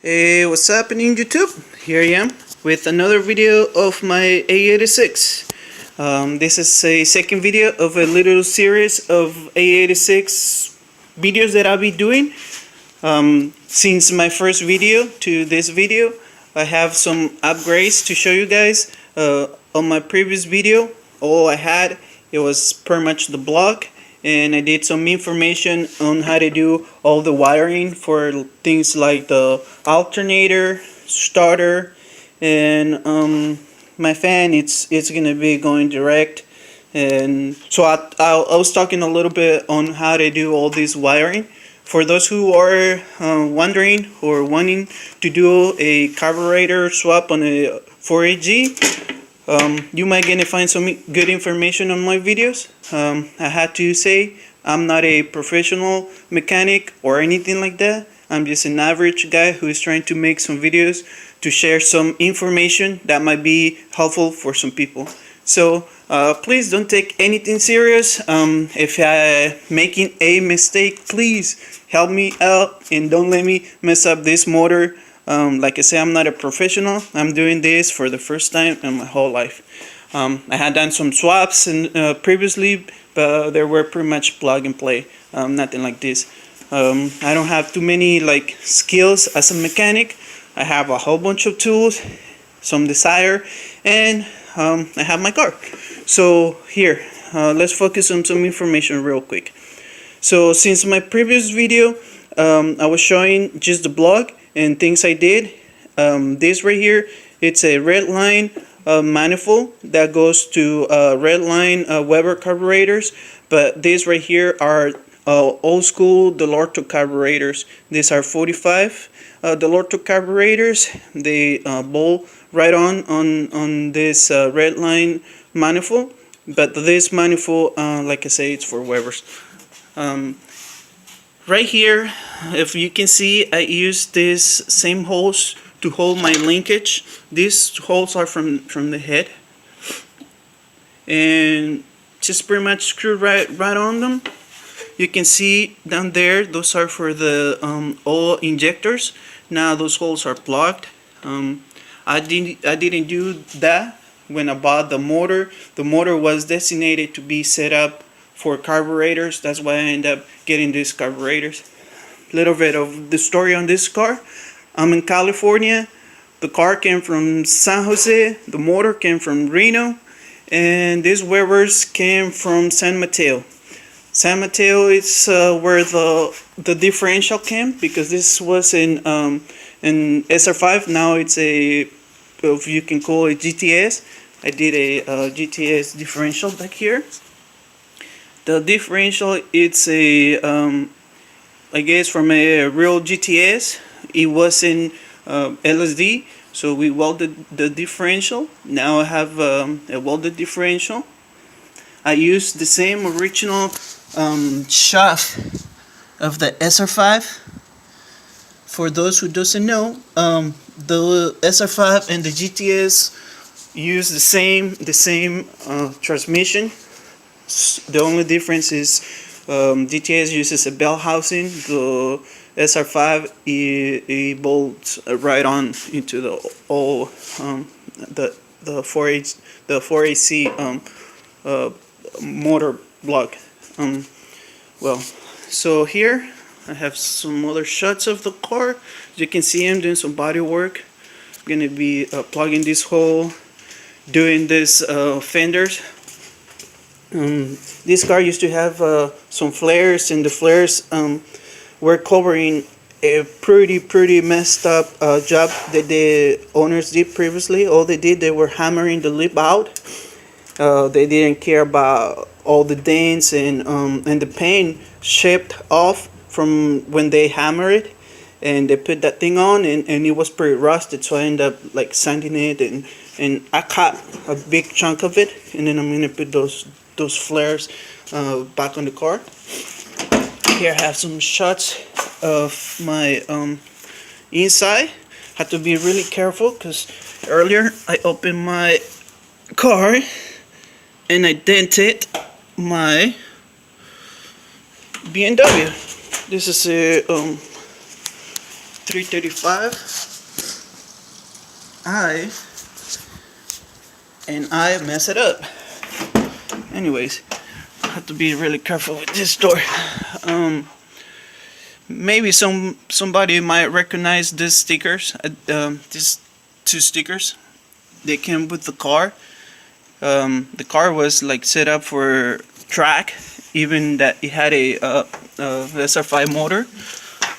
Hey, what's happening YouTube? Here I am with another video of my ae86. This is a second video of a little series of ae86 videos that I'll be doing. Since my first video to this video, I have some upgrades to show you guys. On my previous video, all I had, it was pretty much the block, and I did some information on how to do all the wiring for things like the alternator, starter, and my fan. It's gonna be going direct, and so I was talking a little bit on how to do all this wiring. For those who are wondering or wanting to do a carburetor swap on a 4AG, you might gonna find some good information on my videos. I had to say I'm not a professional mechanic or anything like that. I'm just an average guy who is trying to make some videos to share some information that might be helpful for some people. So please don't take anything serious. If I'm making a mistake, please help me out and don't let me mess up this motor. Like I say, I'm not a professional. I'm doing this for the first time in my whole life. I had done some swaps previously, but they were pretty much plug and play. Nothing like this. I don't have too many skills as a mechanic. I have a whole bunch of tools, some desire, and I have my car. So here, let's focus on some information real quick. So since my previous video, I was showing just the block and things I did. This right here, it's a red line manifold that goes to red line Weber carburetors, but these right here are old school Delorto carburetors. These are 45 Delorto carburetors. They bolt right on this red line manifold, but this manifold, like I say, it's for Webers. Right here, if you can see, I use this same holes to hold my linkage. These holes are from the head, and just pretty much screw right on them. You can see down there, those are for the oil injectors. Now those holes are plugged. I didn't do that when I bought the motor. The motor was designated to be set up for carburetors. That's why I ended up getting these carburetors. Little bit of the story on this car. I'm in California. The car came from San Jose. The motor came from Reno, and these Webers came from San Mateo. San Mateo is where the differential came, because this was in sr5. Now it's a, if you can call it, GTS. I did a GTS differential back here. The differential, it's a I guess from a real GTS. It was in LSD, so we welded the differential. Now I have a welded differential. I used the same original shaft of the sr5. For those who doesn't know, the sr5 and the GTS use the same transmission. The only difference is GTS uses a bell housing. The sr5 it bolts right on into the the 4AC motor block. Well, so here I have some other shots of the car. As you can see, I'm doing some body work. I'm gonna be plugging this hole, doing this fenders. This car used to have some flares, and the flares were covering a pretty messed up job that the owners did previously. All they did, they were hammering the lip out. They didn't care about all the dents and the paint chipped off from when they hammer it, and they put that thing on, and it was pretty rusted. So I ended up sanding it, and I cut a big chunk of it, and then I'm gonna put those flares back on the car. Here I have some shots of my inside. Had to be really careful because earlier I opened my car and I dented my BMW. This is a 335. I mess it up. Anyways, I have to be really careful with this door. Maybe somebody might recognize these stickers. These two stickers. They came with the car. The car was like set up for track, even that it had a sr5 motor.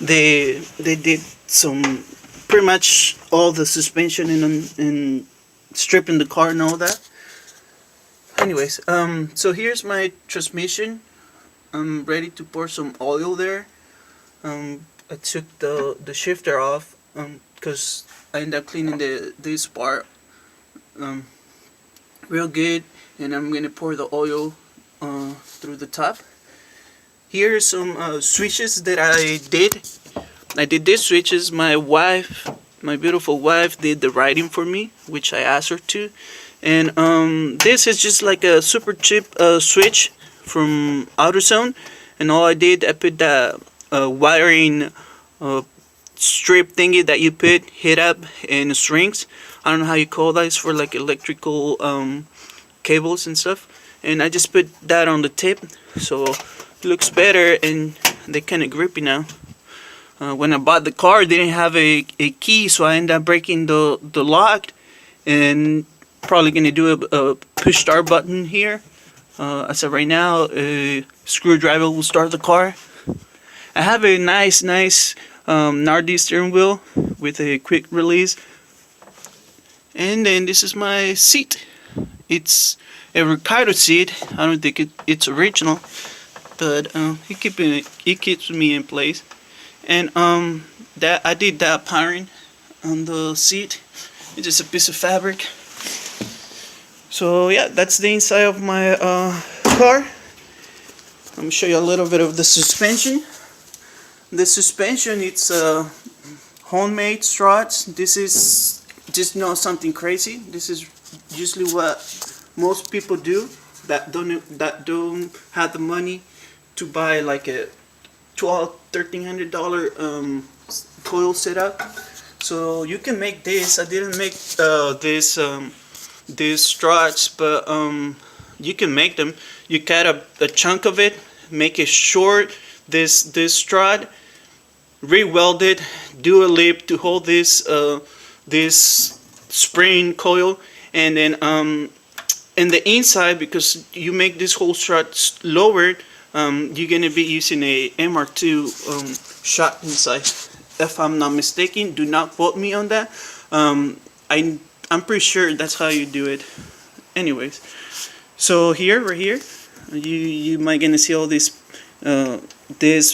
They did some pretty much all the suspension and stripping the car and all that. Anyways, so here's my transmission. I'm ready to pour some oil there. I took the shifter off because I ended up cleaning this part real good, and I'm gonna pour the oil through the top. Here's some switches that I did. I did these switches. My beautiful wife, did the writing for me, which I asked her to. And this is just like a super cheap switch from AutoZone, and all I did, I put that wiring strip thingy that you put hit up in strings. I don't know how you call that. It's for like electrical cables and stuff. And I just put that on the tip, so it looks better, and they're kind of grippy now. When I bought the car, it didn't have a key, so I ended up breaking the lock, and probably gonna do a push start button here. As of right now, a screwdriver will start the car. I have a nice Nardi steering wheel with a quick release. And then this is my seat. It's a Ricardo seat. I don't think it's original, but it keeps me in place. And that I did that powering on the seat. It's just a piece of fabric. So yeah, that's the inside of my car. Let me show you a little bit of the suspension. The suspension, it's homemade struts. This is just not something crazy. This is usually what most people do that don't have the money to buy like a $1,300 coil setup. So you can make this. I didn't make these struts, but you can make them. You cut a chunk of it, make it short, this strut, re-weld it, do a lip to hold this spring coil, and then in the inside, because you make this whole strut lowered, you're gonna be using a MR2 shot inside, if I'm not mistaken. Do not quote me on that. I'm pretty sure that's how you do it. Anyways, so here, right here, you might gonna see all this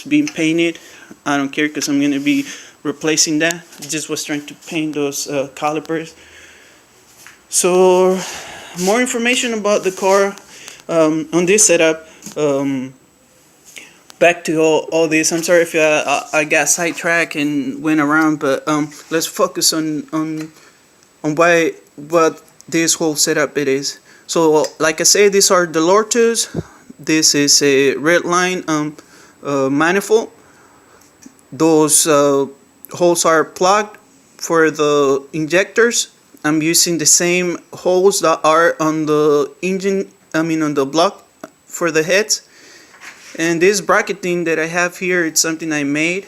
being painted. I don't care, because I'm gonna be replacing that. I just was trying to paint those calipers. So more information about the car on this setup. Back to all this. I'm sorry if I got sidetracked and went around, but let's focus on what this whole setup it is. So like I say, these are the Lortos. This is a red line manifold. Those holes are plugged for the injectors. I'm using the same holes that are on the engine, on the block for the heads. And this bracketing that I have here, it's something I made.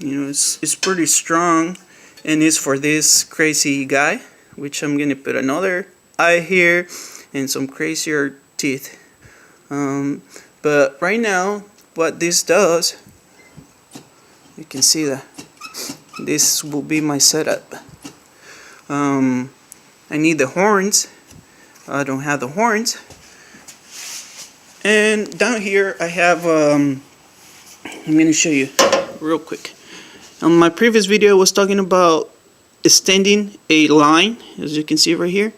It's pretty strong, and it's for this crazy guy, which I'm gonna put another eye here and some crazier teeth. But right now, what this does, you can see that this will be my setup. I need the horns. I don't have the horns. And down here I have I'm going to show you real quick. On my previous video I was talking about extending a line, as you can see right here,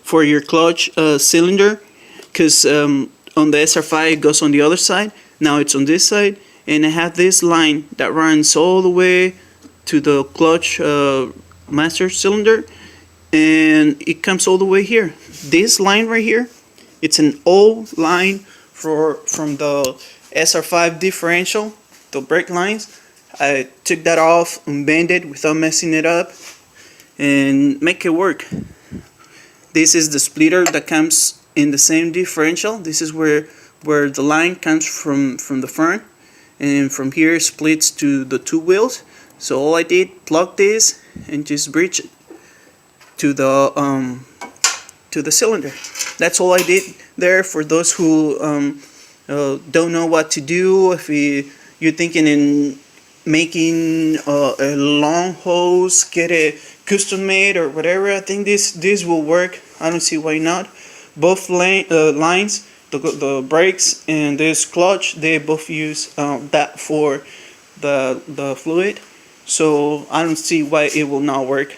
for your clutch cylinder, because on the sr5 it goes on the other side. Now it's on this side, and I have this line that runs all the way to the clutch master cylinder, and it comes all the way here. This line right here, it's an old line from the sr5 differential, the brake lines. I took that off and bend it without messing it up and make it work. This is the splitter that comes in the same differential. This is where the line comes from the front, and from here splits to the two wheels. So all I did, plug this and just bridge it to the cylinder. That's all I did there. For those who don't know what to do, if you're thinking in making a long hose, get it custom made or whatever, I think this will work. I don't see why not. Both lines, the brakes and this clutch, they both use that for the fluid, so I don't see why it will not work.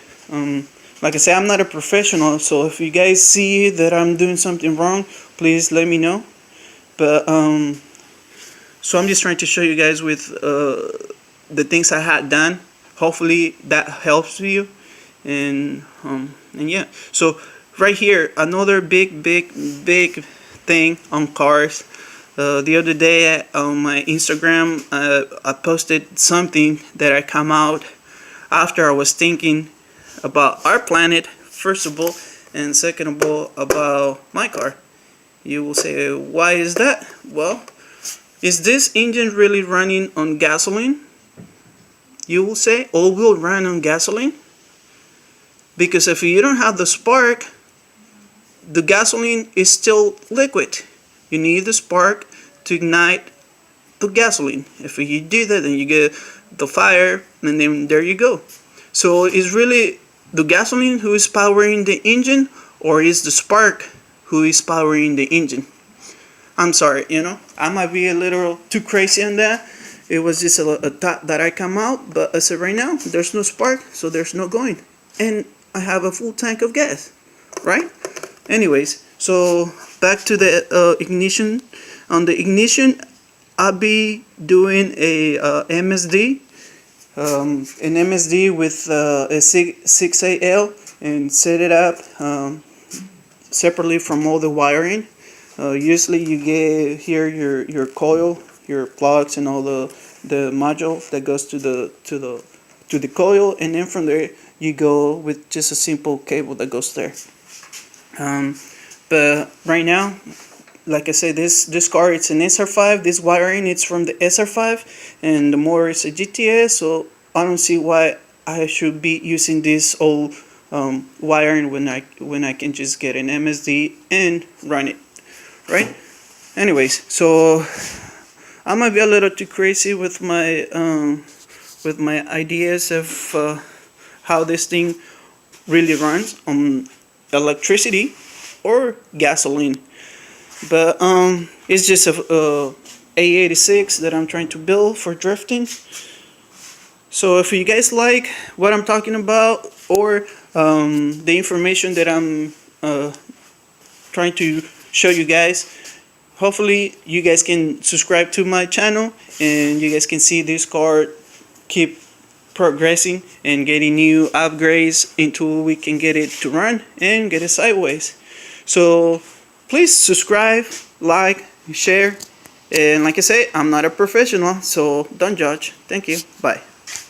Like I said, I'm not a professional, so if you guys see that I'm doing something wrong, please let me know. But so I'm just trying to show you guys with the things I had done. Hopefully that helps you. And yeah, so right here, another big thing on cars. The other day on my Instagram, I posted something that I come out after I was thinking about our planet, first of all, and second of all, about my car. You will say, why is that? Well, is this engine really running on gasoline? You will say, all-wheel run on gasoline? Because if you don't have the spark, the gasoline is still liquid. You need the spark to ignite the gasoline. If you do that, then you get the fire, and then there you go. So is really the gasoline who is powering the engine, or is the spark who is powering the engine? I'm sorry, I might be a little too crazy on that. It was just a thought that I come out, but as of right now, there's no spark, so there's no going. And I have a full tank of gas, right? Anyways, so back to the ignition. On the ignition, I'll be doing a MSD, an MSD with a 6AL, and set it up separately from all the wiring. Usually you get here your coil, your plugs, and all the module that goes to the coil, and then from there you go with just a simple cable that goes there. But right now, like I said, this car, it's an SR5. This wiring, it's from the SR5, and the motor is a GTS, so I don't see why I should be using this old wiring when I can just get an MSD and run it, right? Anyways, so I might be a little too crazy with my ideas of how this thing really runs on electricity or gasoline. But it's just a ae86 that I'm trying to build for drifting. So if you guys like what I'm talking about, or the information that I'm trying to show you guys, hopefully you guys can subscribe to my channel, and you guys can see this car keep progressing and getting new upgrades until we can get it to run and get it sideways. So please subscribe, like, share, and like I say, I'm not a professional, so don't judge. Thank you. Bye.